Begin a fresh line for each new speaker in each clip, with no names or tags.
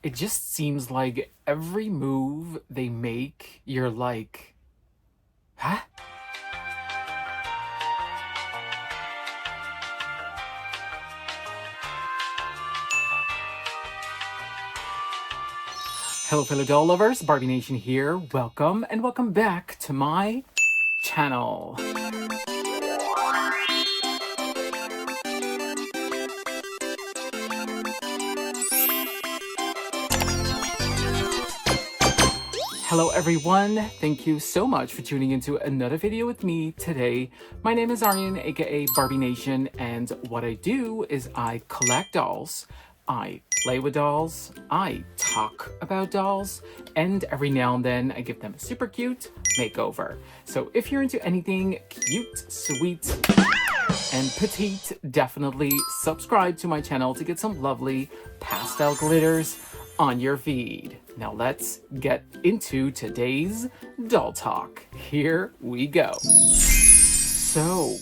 it just seems like every move they make, you're like, huh? Hello fellow doll lovers, Barbie Nation here. Welcome and welcome back to my channel. Hello everyone, thank you so much for tuning into another video with me today. My name is Arjen, aka Barbie Nation, and what I do is I collect dolls, I play with dolls, I talk about dolls, and every now and then I give them a super cute makeover. So if you're into anything cute, sweet, and petite, definitely subscribe to my channel to get some lovely pastel glitters on your feed. Now let's get into today's doll talk. Here we go. So,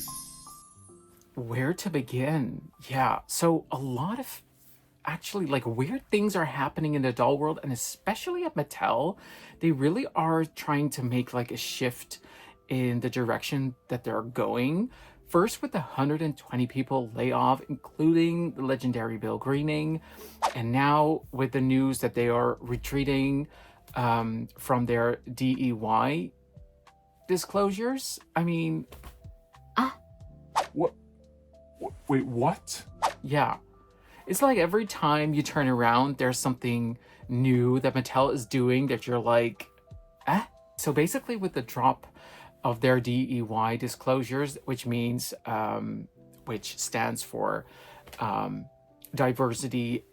where to begin? Yeah, so a lot of actually like weird things are happening in the doll world, and especially at Mattel. They really are trying to make like a shift in the direction that they're going. First with the 120 people layoff, including the legendary Bill Greening, and now with the news that they are retreating from their DEY disclosures. I mean,
What? Wait, what?
yeah. It's like every time you turn around, there's something new that Mattel is doing that you're like, eh? So basically with the drop of their DEY disclosures, which means, which stands for diversity,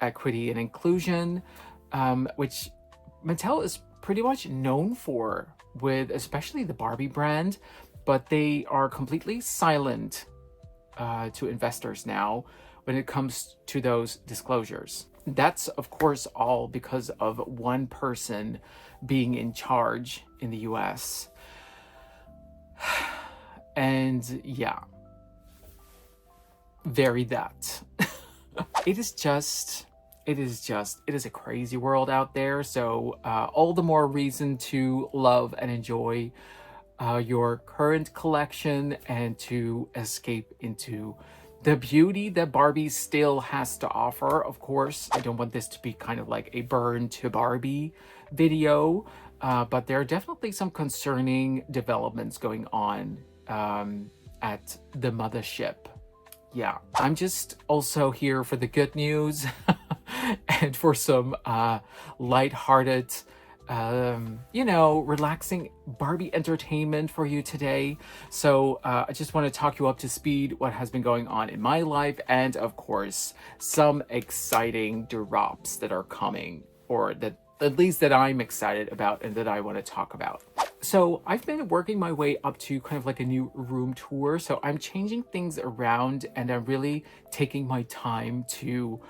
equity, and inclusion, which Mattel is pretty much known for with especially the Barbie brand, but they are completely silent to investors now when it comes to those disclosures. That's of course all because of one person being in charge in the US. And yeah, very that. It is a crazy world out there. So all the more reason to love and enjoy your current collection and to escape into the beauty that Barbie still has to offer. Of course, I don't want this to be kind of like a burn to Barbie video, but there are definitely some concerning developments going on at the mothership. Yeah, I'm just also here for the good news and for some lighthearted, relaxing Barbie entertainment for you today. So I just want to talk you up to speed what has been going on in my life, and of course some exciting drops that are coming, or that at least that I'm excited about and that I want to talk about. So I've been working my way up to kind of like a new room tour. So I'm changing things around and I'm really taking my time to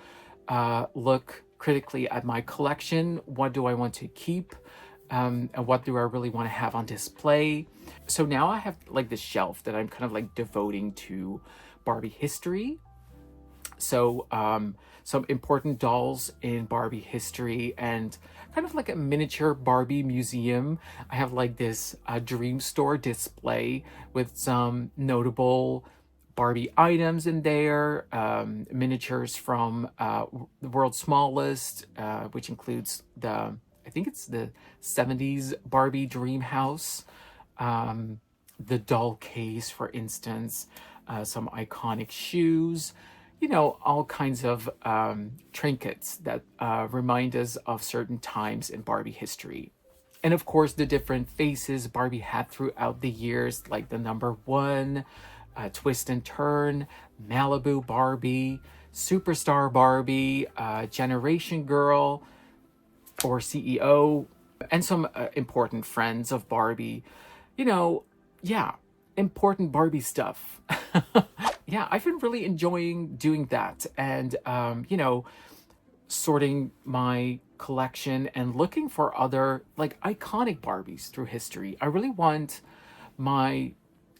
look critically at my collection. What do I want to keep? And what do I really want to have on display? So now I have like this shelf that I'm kind of like devoting to Barbie history. So some important dolls in Barbie history, and kind of like a miniature Barbie museum. I have like this dream store display with some notable Barbie items in there, miniatures from the world's smallest, which includes I think it's the 70s Barbie dream house, the doll case, for instance, some iconic shoes, all kinds of trinkets that remind us of certain times in Barbie history. And of course, the different faces Barbie had throughout the years, like the number one, Twist and Turn, Malibu Barbie, Superstar Barbie, Generation Girl, or CEO, and some important friends of Barbie. Yeah, important Barbie stuff. Yeah, I've been really enjoying doing that, and sorting my collection and looking for other like iconic Barbies through history. I really want my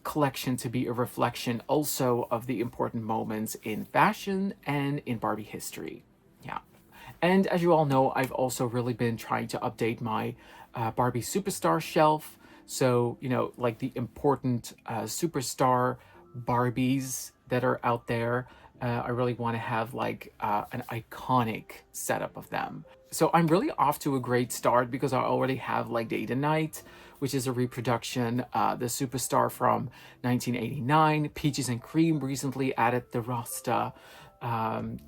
collection to be a reflection also of the important moments in fashion and in Barbie history. Yeah. And as you all know, I've also really been trying to update my Barbie Superstar shelf. So, you know, like the important superstar Barbies that are out there. I really want to have like an iconic setup of them. So I'm really off to a great start because I already have like Day to Night, which is a reproduction, the Superstar from 1989. Peaches and Cream recently added the Rasta.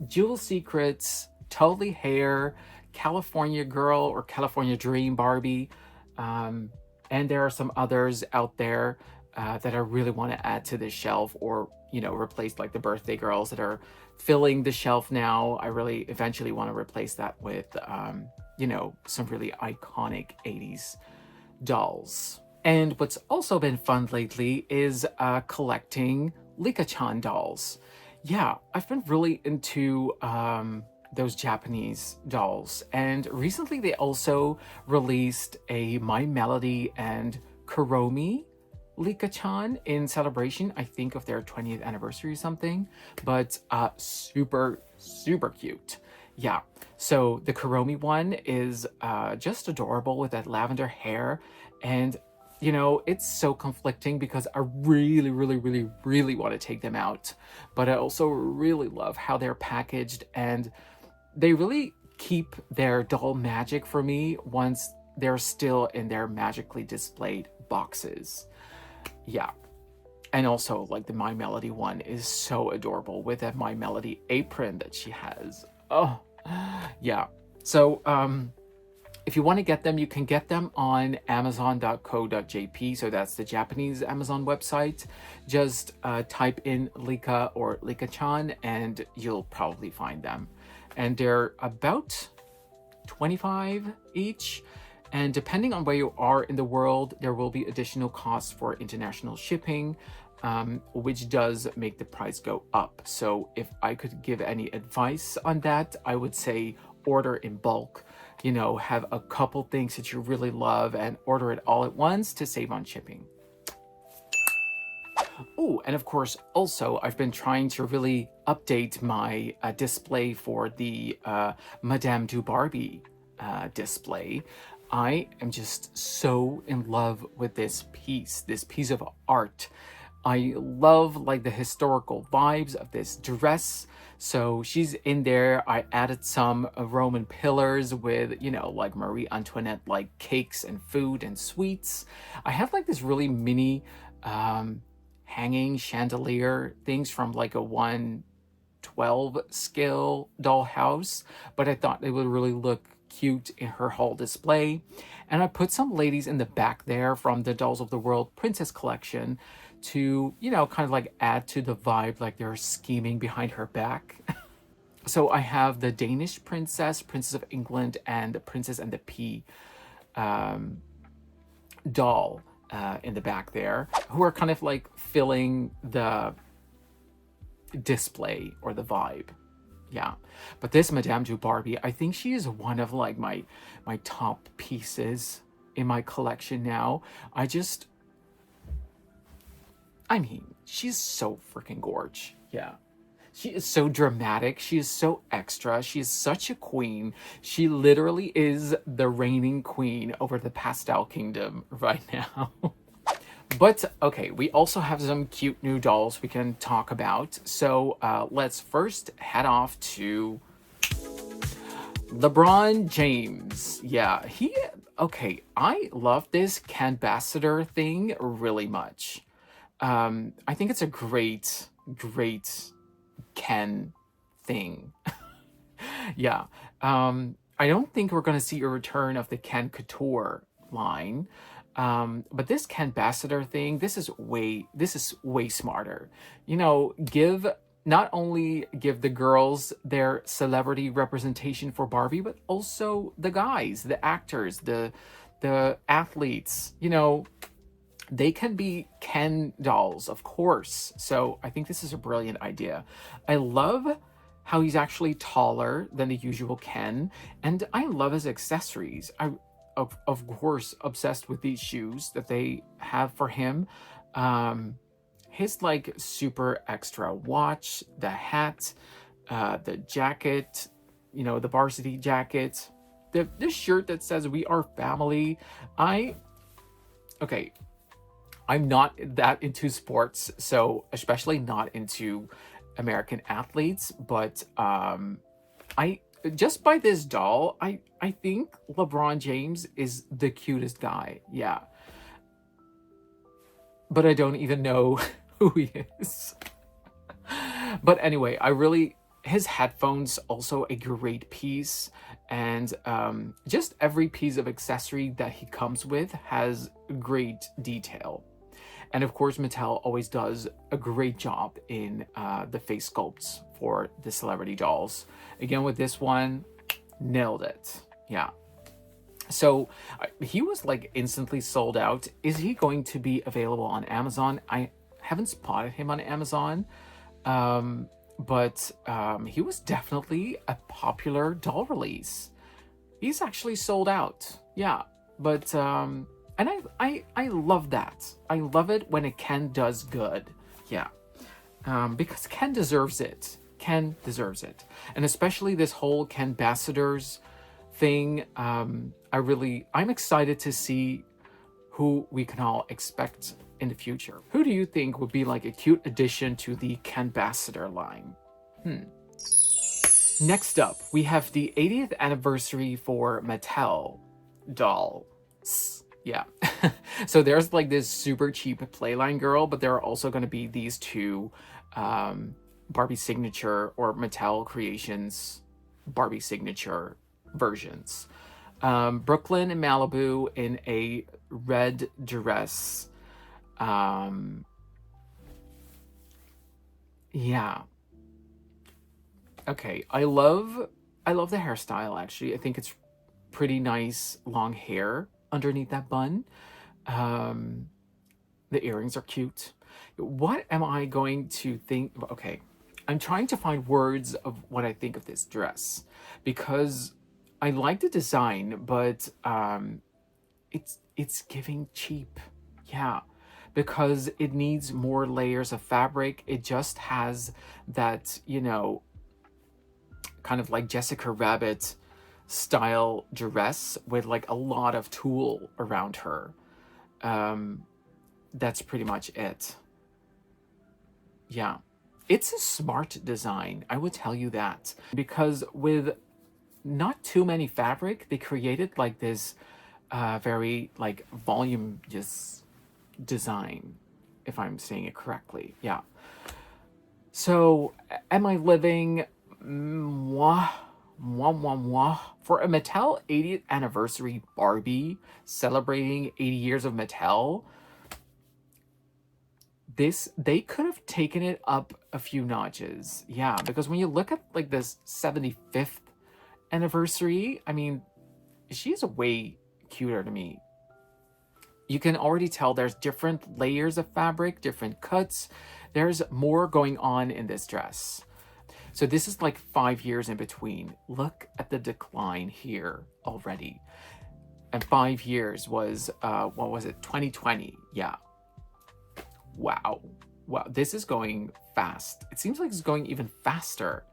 Jewel Secrets, Totally Hair, California Girl or California Dream Barbie. And there are some others out there that I really want to add to this shelf, or, you know, replace like the birthday girls that are filling the shelf now. I really eventually want to replace that with, you know, some really iconic 80s dolls. And what's also been fun lately is collecting Lika-chan dolls. Yeah, I've been really into those Japanese dolls. And recently they also released a My Melody and Kuromi Lika-chan in celebration, I think, of their 20th anniversary or something. But super, super cute. Yeah, so the Kuromi one is just adorable with that lavender hair. And, you know, it's so conflicting because I really, really, really, really want to take them out. But I also really love how they're packaged, and they really keep their doll magic for me once they're still in their magically displayed boxes. Yeah. And also, like, the My Melody one is so adorable with that My Melody apron that she has. Oh, yeah. So, if you want to get them, you can get them on amazon.co.jp. So that's the Japanese Amazon website. Just type in Lika or Lika-chan and you'll probably find them. And they're about 25 each. And depending on where you are in the world, there will be additional costs for international shipping, which does make the price go up. So if I could give any advice on that, I would say order in bulk. You know, have a couple things that you really love and order it all at once to save on shipping. Oh, and of course, also, I've been trying to really update my display for the Madame du Barbie display. I am just so in love with this piece of art. I love like the historical vibes of this dress. So she's in there. I added some Roman pillars with, you know, like Marie Antoinette, like cakes and food and sweets. I have like this really mini hanging chandelier things from like a 1/12 scale dollhouse, but I thought it would really look cute in her hall display. And I put some ladies in the back there from the Dolls of the World Princess collection to, you know, kind of like add to the vibe, like they're scheming behind her back. So I have the Danish princess, Princess of England, and the Princess and the Pea doll in the back there, who are kind of like filling the display or the vibe. Yeah, but this Madame du Barbie, I think she is one of like my top pieces in my collection now. I mean, she's so freaking gorge. Yeah. She is so dramatic. She is so extra. She is such a queen. She literally is the reigning queen over the Pastel Kingdom right now. But, okay, we also have some cute new dolls we can talk about. So, let's first head off to Lebron James. Yeah, okay, I love this Canbassador thing really much. I think it's a great Ken thing. Yeah. I don't think we're going to see a return of the Ken Couture line. But this Canbassador thing, this is way smarter. You know, not only give the girls their celebrity representation for Barbie, but also the guys, the actors, the athletes, you know, they can be Ken dolls, of course. So I think this is a brilliant idea. I love how he's actually taller than the usual Ken, and I love his accessories. Of course, obsessed with these shoes that they have for him. His like super extra watch, the hat, the jacket, the varsity jacket, the shirt that says "We are family." Okay, I'm not that into sports, so especially not into American athletes, but I just by this doll, I think LeBron James is the cutest guy. Yeah. But I don't even know who he is. But anyway, his headphones also a great piece, and just every piece of accessory that he comes with has great detail. And of course, Mattel always does a great job in the face sculpts for the celebrity dolls. Again, with this one, nailed it. Yeah. So he was like instantly sold out. Is he going to be available on Amazon? I haven't spotted him on Amazon. But he was definitely a popular doll release. He's actually sold out. Yeah. But and I love that. I love it when a Ken does good. Yeah. Because Ken deserves it. Ken deserves it. And especially this whole Ken ambassadors thing. I'm excited to see who we can all expect in the future. Who do you think would be like a cute addition to the Ken ambassador line? Next up, we have the 80th anniversary for Mattel dolls. Yeah. So there's like this super cheap Playline girl, but there are also going to be these two Barbie signature or Mattel Creations Barbie signature versions. Brooklyn and Malibu in a red dress. Yeah. Okay, I love the hairstyle actually. I think it's pretty nice long hair underneath that bun. The earrings are cute. What am I going to think? Okay, I'm trying to find words of what I think of this dress because I like the design, but it's giving cheap. Yeah, because it needs more layers of fabric. It just has that, kind of like Jessica Rabbit style dress with like a lot of tulle around her. That's pretty much it. Yeah. It's a smart design, I would tell you that. Because with not too many fabric, they created like this very like voluminous design, if I'm saying it correctly. Yeah. So, am I living mwah, mwah, mwah, mwah, for a Mattel 80th anniversary Barbie celebrating 80 years of Mattel? They could have taken it up a few notches. Yeah, because when you look at like this 75th anniversary, I mean, she's way cuter to me. You can already tell there's different layers of fabric, different cuts. There's more going on in this dress. So this is like 5 years in between. Look at the decline here already. And 5 years was, what was it? 2020. Yeah. Wow. Wow. This is going fast. It seems like it's going even faster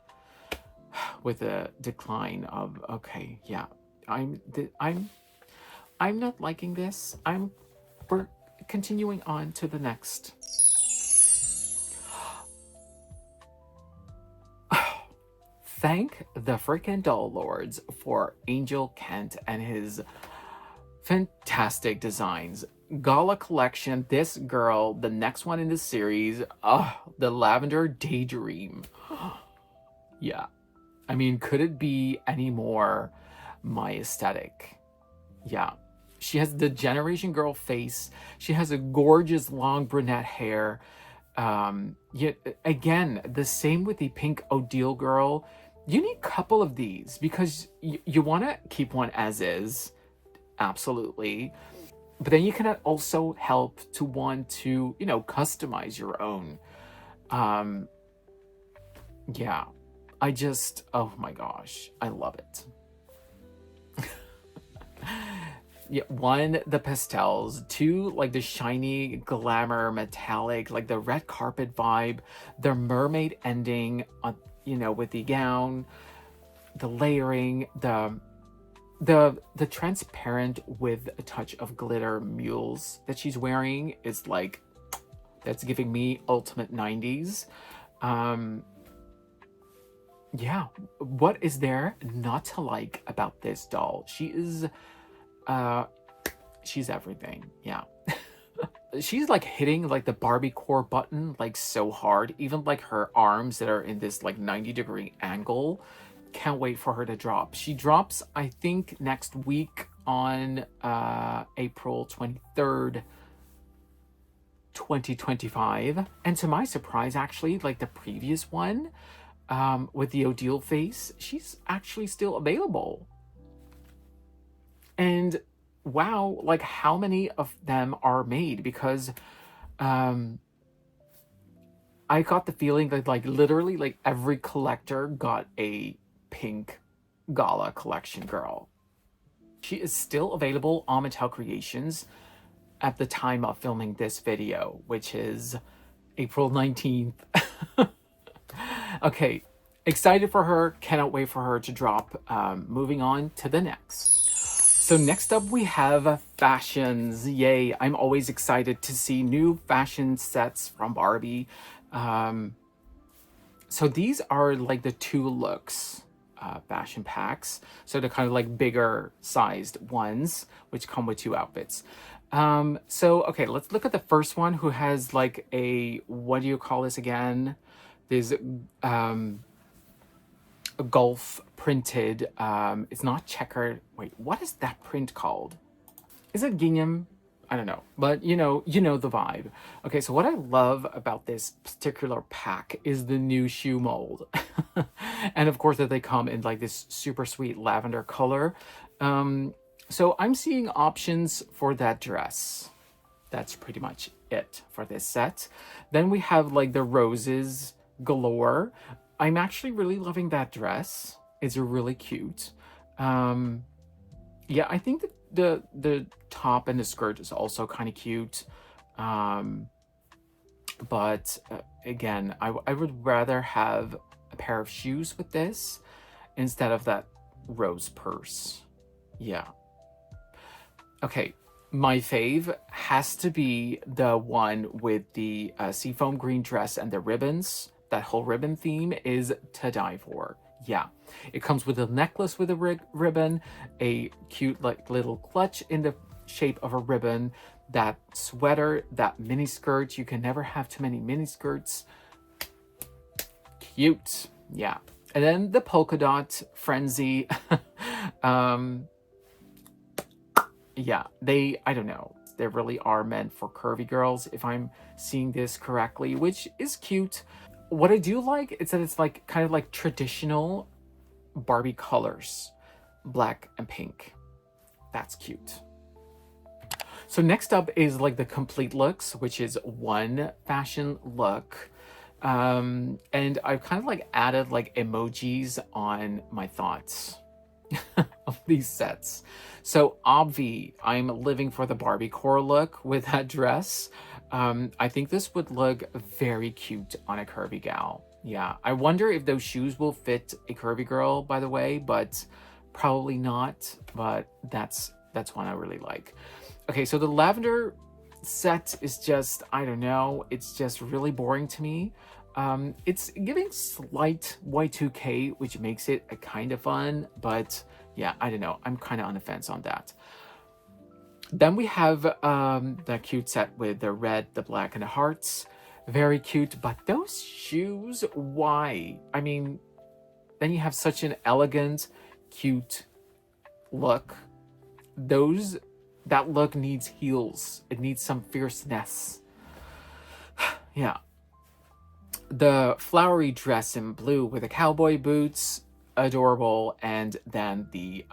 with the decline of, okay. Yeah. I'm not liking this. We're continuing on to the next. Thank the freaking doll lords for Angel Kent and his fantastic designs. Gala collection, this girl, the next one in the series, the Lavender Daydream. Yeah. I mean, could it be any more my aesthetic? Yeah. She has the Generation Girl face. She has a gorgeous long brunette hair. Yet again, the same with the pink Odile girl. You need a couple of these because you want to keep one as is. Absolutely. But then you can also help to want to, customize your own. Yeah. Oh my gosh. I love it. Yeah, one, the pastels. Two, like the shiny, glamour, metallic, like the red carpet vibe. The mermaid ending, with the gown. the layering, the transparent with a touch of glitter mules that she's wearing is like, that's giving me ultimate 90s. Yeah, what is there not to like about this doll? She's everything. Yeah. She's like hitting like the Barbie core button like so hard, even like her arms that are in this like 90-degree angle. Can't wait for her to drop. She drops, I think, next week on April 23rd, 2025. And to my surprise, actually, like the previous one with the Odile face, she's actually still available. And wow, like how many of them are made? Because I got the feeling that like literally like every collector got a pink Gala collection girl. She is still available on Mattel Creations at the time of filming this video, which is April 19th. Okay, excited for her, cannot wait for her to drop. Moving on to the next. So next up we have fashions. Yay, I'm always excited to see new fashion sets from Barbie. So these are like the 2 looks fashion packs. So they're kind of like bigger sized ones, which come with 2 outfits. So, okay, let's look at the first one who has like a, what do you call this again? This golf printed, it's not checkered. Wait, what is that print called? Is it gingham? I don't know, but you know the vibe. Okay, so what I love about this particular pack is the new shoe mold. And of course that they come in like this super sweet lavender color. So I'm seeing options for that dress. That's pretty much it for this set. Then we have like the roses galore. I'm actually really loving that dress. It's really cute. Yeah, I think that the top and the skirt is also kind of cute. But again, I would rather have a pair of shoes with this instead of that rose purse. Yeah. Okay, my fave has to be the one with the seafoam green dress and the ribbons. That whole ribbon theme is to die for. Yeah, it comes with a necklace with a ribbon, a cute like little clutch in the shape of a ribbon, that sweater, that mini skirt. You can never have too many mini skirts. Cute. Yeah. And then the polka dot frenzy. Yeah, I don't know. They really are meant for curvy girls, if I'm seeing this correctly, which is cute. What I do like is that it's like kind of like traditional Barbie colors, black and pink. That's cute. So next up is like the complete looks, which is one fashion look. And I've kind of like added like emojis on my thoughts of these sets. So obvi, I'm living for the Barbie core look with that dress. I think this would look very cute on a curvy gal. Yeah, I wonder if those shoes will fit a curvy girl, by the way, but probably not. But that's one I really like. Okay, so the lavender set is just, I don't know, it's just really boring to me. It's giving slight Y2K, which makes it a kind of fun, but yeah, I don't know. I'm kind of on the fence on that. Then we have the cute set with the red, the black, and the hearts. Very cute, but those shoes, why? I mean, then you have such an elegant, cute look. That look needs heels. It needs some fierceness. Yeah. The flowery dress in blue with the cowboy boots, adorable. And then the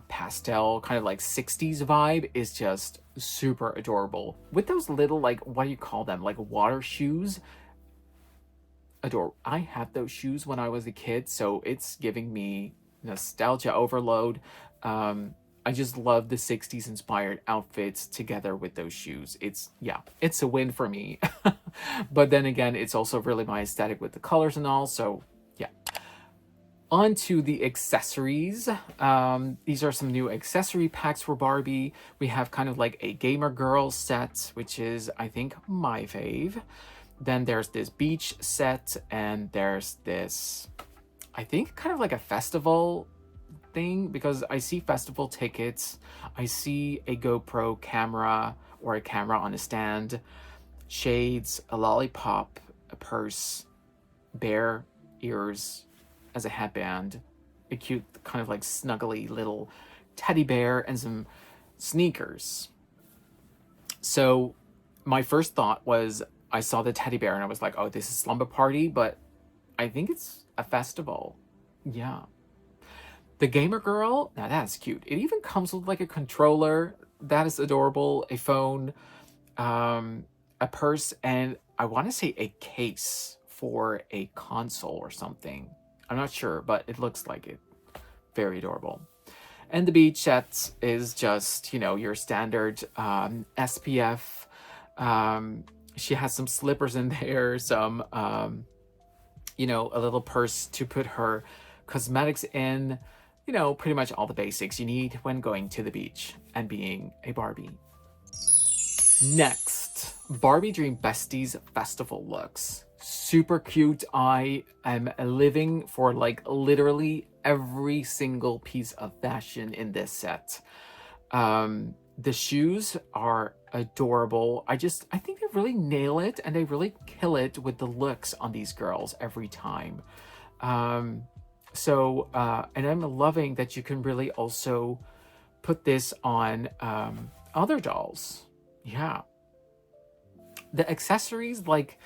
pastel kind of like 60s vibe is just super adorable. With those little, like, what do you call them? Like water shoes. Adorable. I had those shoes when I was a kid, so it's giving me nostalgia overload. I just love the 60s inspired outfits together with those shoes. It's a win for me. But then again, it's also really my aesthetic with the colors and all, so yeah. On to the accessories. These are some new accessory packs for Barbie. We have kind of like a gamer girl set, which is, I think, my fave. Then there's this beach set, and there's this, I think, kind of like a festival thing, because I see festival tickets, I see a GoPro camera or a camera on a stand, shades, a lollipop, a purse, bear ears as a headband, a cute kind of like snuggly little teddy bear, and some sneakers. So my first thought was, I saw the teddy bear and I was like, oh, this is Slumber Party, but I think it's a festival. Yeah. The gamer girl, now that's cute. It even comes with like a controller. That is adorable. A phone, a purse, and I want to say a case for a console or something. I'm not sure, but it looks like it. Very adorable. And the beach set is just, you know, your standard SPF. She has some slippers in there, some, you know, a little purse to put her cosmetics in. You know, pretty much all the basics you need when going to the beach and being a Barbie. Next, Barbie Dream Besties Festival looks. Super cute. I am living for like literally every single piece of fashion in this set. The shoes are adorable. I think they really nail it, and they really kill it with the looks on these girls every time. And I'm loving that you can really also put this on other dolls. Yeah. The accessories, like,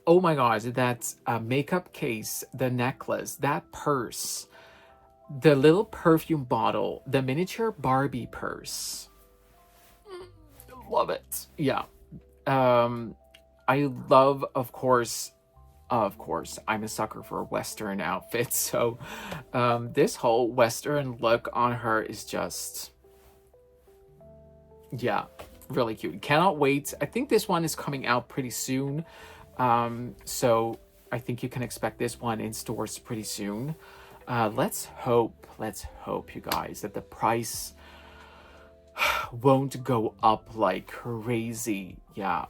oh my gosh, that makeup case, the necklace, that purse, the little perfume bottle, the miniature Barbie purse. Love it. Yeah. I love, of course, I'm a sucker for Western outfits. So this whole Western look on her is just, yeah, really cute. Cannot wait. I think this one is coming out pretty soon. So I think you can expect this one in stores pretty soon. Let's hope, you guys, that the price won't go up like crazy. Yeah,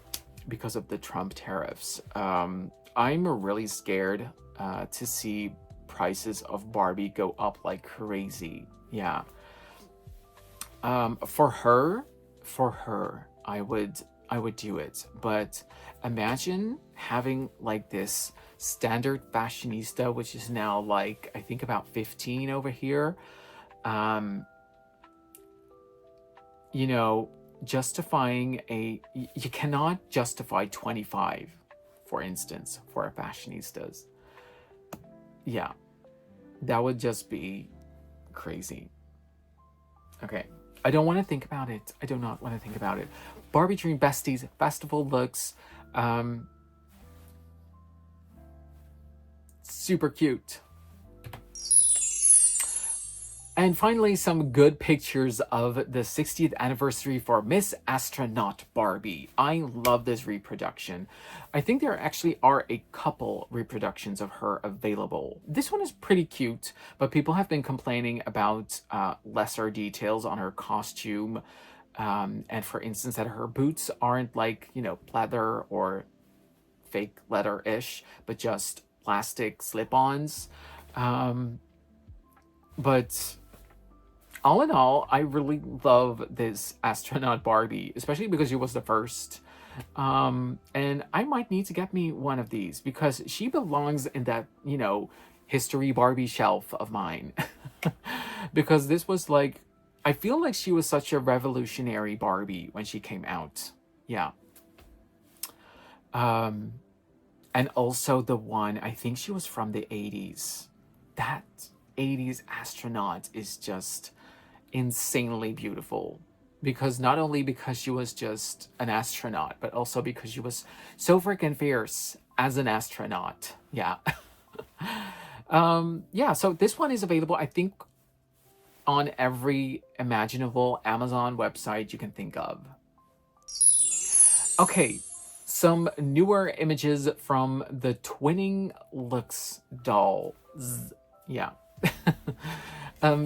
because of the Trump tariffs. I'm really scared to see prices of Barbie go up like crazy. Yeah. For her, I would do it. But imagine having like this standard fashionista, which is now like, I think about 15 over here. You know, justifying you cannot justify 25, for instance, for a fashionistas. Yeah, that would just be crazy. Okay, I don't want to think about it. I do not want to think about it. Barbie Dream Besties Festival looks super cute. And finally, some good pictures of the 60th anniversary for Miss Astronaut Barbie. I love this reproduction. I think there actually are a couple reproductions of her available. This one is pretty cute, but people have been complaining about lesser details on her costume. And for instance, that her boots aren't like, you know, leather or fake leather-ish, but just plastic slip-ons. But all in all, I really love this Astronaut Barbie, especially because she was the first. And I might need to get me one of these because she belongs in that, you know, history Barbie shelf of mine. Because this was like, I feel like she was such a revolutionary Barbie when she came out. Yeah. And also the one, I think she was from the 80s. That 80s astronaut is just insanely beautiful, because not only because she was just an astronaut, but also because she was so freaking fierce as an astronaut. Yeah. Yeah, so this one is available, I think, on every imaginable Amazon website you can think of. Okay, some newer images from the Twinning Looks dolls. Yeah.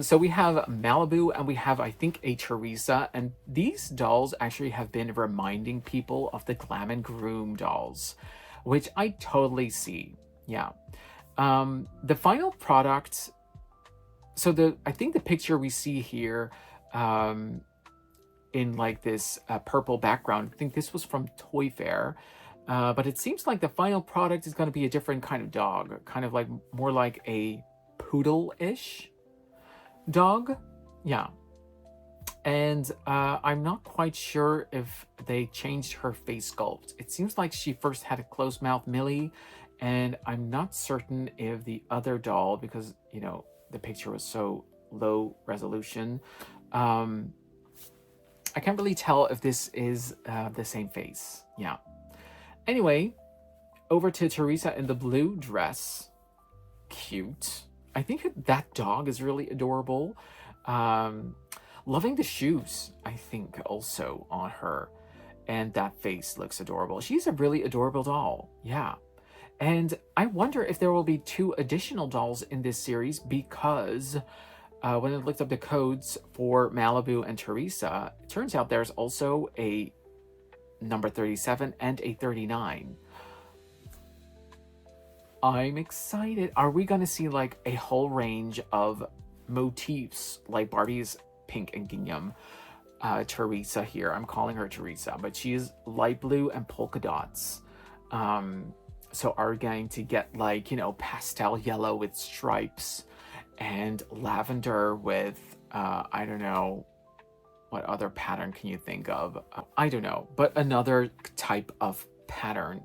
So we have Malibu and we have, I think, a Teresa. And these dolls actually have been reminding people of the Glam and Groom dolls, which I totally see. Yeah. The final product. So I think the picture we see here, in like this purple background, I think this was from Toy Fair. But it seems like the final product is going to be a different kind of dog, kind of like more like a poodle-ish dog. Yeah. And I'm not quite sure if they changed her face sculpt. It seems like she first had a closed mouth Millie, and I'm not certain if the other doll, because, you know, the picture was so low resolution, I can't really tell if this is the same face. Yeah. Anyway, over to Teresa in the blue dress. Cute. I think that dog is really adorable. Loving the shoes, I think, also on her. And that face looks adorable. She's a really adorable doll. Yeah. And I wonder if there will be 2 additional dolls in this series, because when I looked up the codes for Malibu and Teresa, it turns out there's also a number 37 and a 39. I'm excited. Are we going to see like a whole range of motifs like Barbie's pink and gingham Teresa here? I'm calling her Teresa, but she is light blue and polka dots. So are we going to get like, you know, pastel yellow with stripes and lavender with, I don't know, what other pattern can you think of? I don't know, but another type of pattern.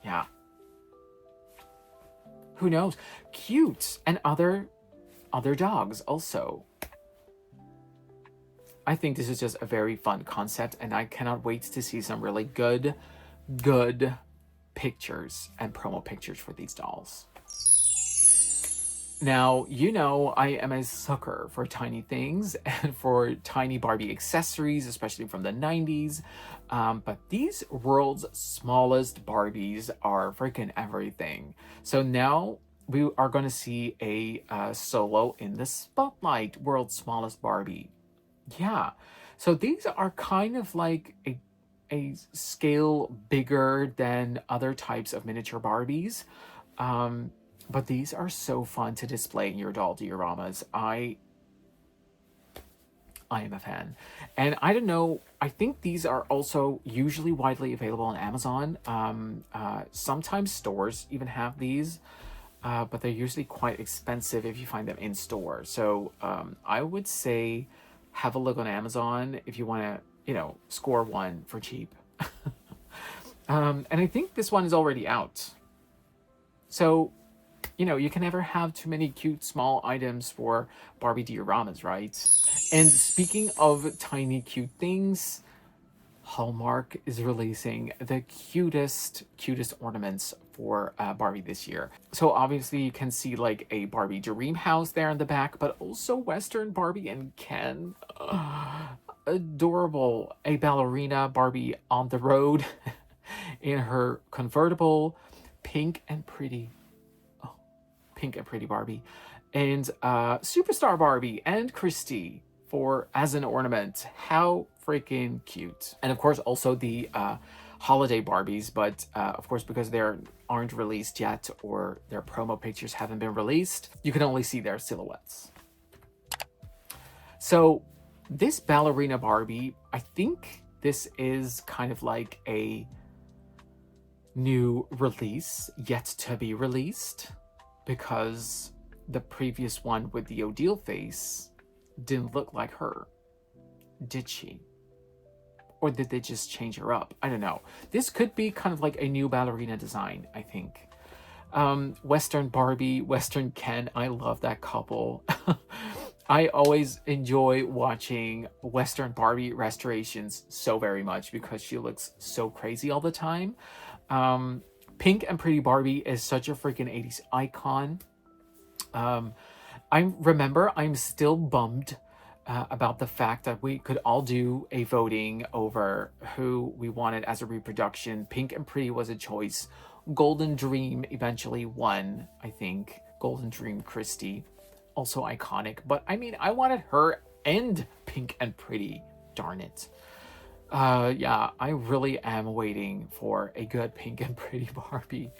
Yeah. Who knows? Cute. And other dogs also. I think this is just a very fun concept, and I cannot wait to see some really good pictures and promo pictures for these dolls. Now, you know, I am a sucker for tiny things and for tiny Barbie accessories, especially from the 90s. But these world's smallest Barbies are freaking everything. So now we are going to see a solo in the spotlight, world's smallest Barbie. Yeah. So these are kind of like a scale bigger than other types of miniature Barbies. But these are so fun to display in your doll dioramas. I am a fan. And I don't know, I think these are also usually widely available on Amazon. Sometimes stores even have these, but they're usually quite expensive if you find them in store. So I would say have a look on Amazon if you want to, you know, score one for cheap. And I think this one is already out. So, you know, you can never have too many cute small items for Barbie dioramas, right? And speaking of tiny cute things, Hallmark is releasing the cutest ornaments for Barbie this year. So obviously you can see like a Barbie dream house there in the back, but also Western Barbie and Ken. Adorable. A ballerina Barbie on the road in her convertible, pink and pretty Barbie, and Superstar Barbie and Christy as an ornament. How freaking cute. And of course also the holiday Barbies, but of course because they aren't released yet or their promo pictures haven't been released, you can only see their silhouettes. So this ballerina Barbie, I think this is kind of like a new release yet to be released, because the previous one with the Odile face didn't look like her. Did she? Or did they just change her up? I don't know. This could be kind of like a new ballerina design, I think. Western Barbie, Western Ken, I love that couple. I always enjoy watching Western Barbie restorations so very much because she looks so crazy all the time. Pink and Pretty Barbie is such a freaking 80s icon. I'm still bummed about the fact that we could all do a voting over who we wanted as a reproduction. Pink and Pretty was a choice. Golden Dream eventually won, I think. Golden Dream Christie, also iconic. But I mean, I wanted her and Pink and Pretty, darn it. Yeah, I really am waiting for a good Pink and Pretty Barbie.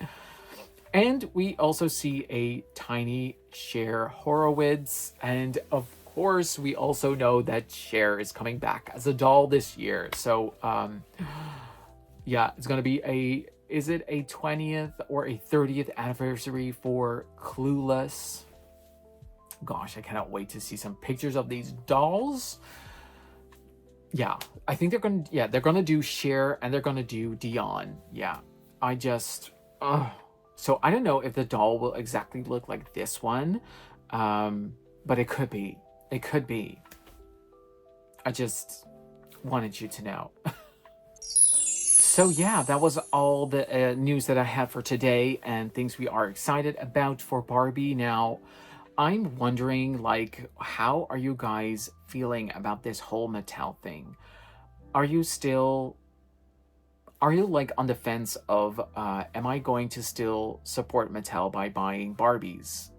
And we also see a tiny Cher Horowitz, and of course we also know that Cher is coming back as a doll this year. So yeah, it's gonna be is it a 20th or a 30th anniversary for Clueless? Gosh, I cannot wait to see some pictures of these dolls. Yeah, I think they're gonna do Cher and they're gonna do Dion. Yeah, I just so I don't know if the doll will exactly look like this one, but it could be. It could be. I just wanted you to know. So yeah, that was all the news that I had for today and things we are excited about for Barbie. Now, I'm wondering, like, how are you guys feeling about this whole Mattel thing? Are you like on the fence of, am I going to still support Mattel by buying Barbies?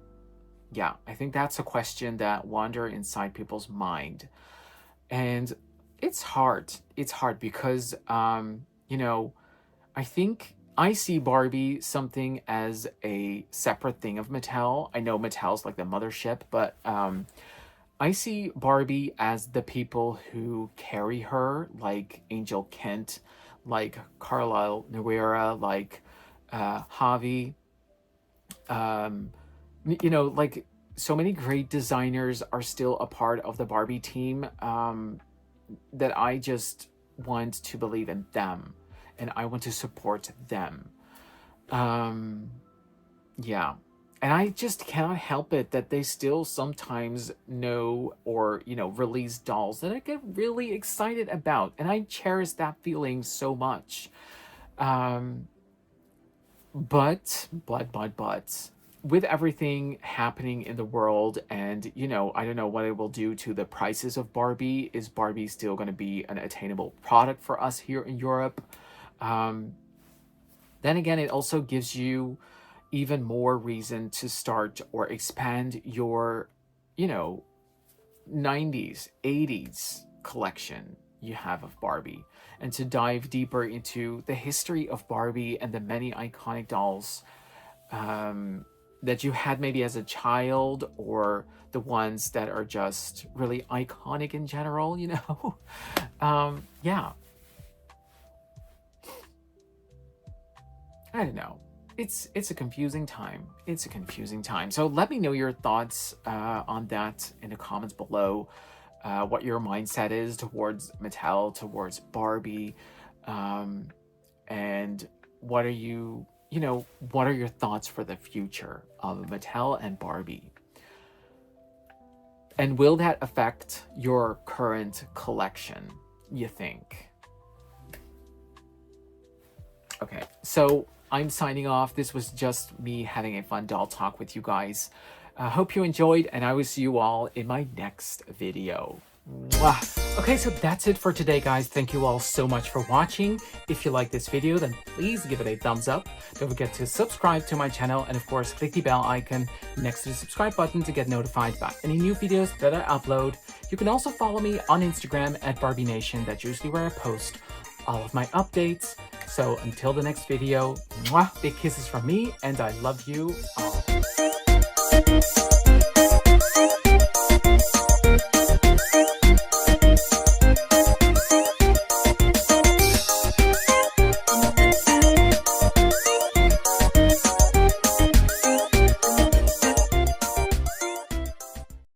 Yeah, I think that's a question that wander inside people's mind. And it's hard. It's hard because, you know, I think I see Barbie something as a separate thing of Mattel. I know Mattel's like the mothership, but I see Barbie as the people who carry her, like Angel Kent, like Carlisle Noguera, like Javi. You know, like so many great designers are still a part of the Barbie team that I just want to believe in them. And I want to support them. Yeah. And I just cannot help it that they still sometimes know or, you know, release dolls that I get really excited about. And I cherish that feeling so much. But, with everything happening in the world and, you know, I don't know what it will do to the prices of Barbie. Is Barbie still going to be an attainable product for us here in Europe? Then again, it also gives you even more reason to start or expand your, you know, 90s, 80s collection you have of Barbie, and to dive deeper into the history of Barbie and the many iconic dolls that you had maybe as a child, or the ones that are just really iconic in general, you know? Yeah. I don't know. It's a confusing time. It's a confusing time. So let me know your thoughts on that in the comments below. What your mindset is towards Mattel, towards Barbie, and what are what are your thoughts for the future of Mattel and Barbie? And will that affect your current collection, you think? Okay, so I'm signing off. This was just me having a fun doll talk with you guys. Hope you enjoyed, and I will see you all in my next video. Mwah. Okay, so that's it for today, guys. Thank you all so much for watching. If you like this video, then please give it a thumbs up. Don't forget to subscribe to my channel, and of course, click the bell icon next to the subscribe button to get notified about any new videos that I upload. You can also follow me on Instagram at Barbie Nation. That's usually where I post all of my updates. So until the next video, mwah, big kisses from me, and I love you all.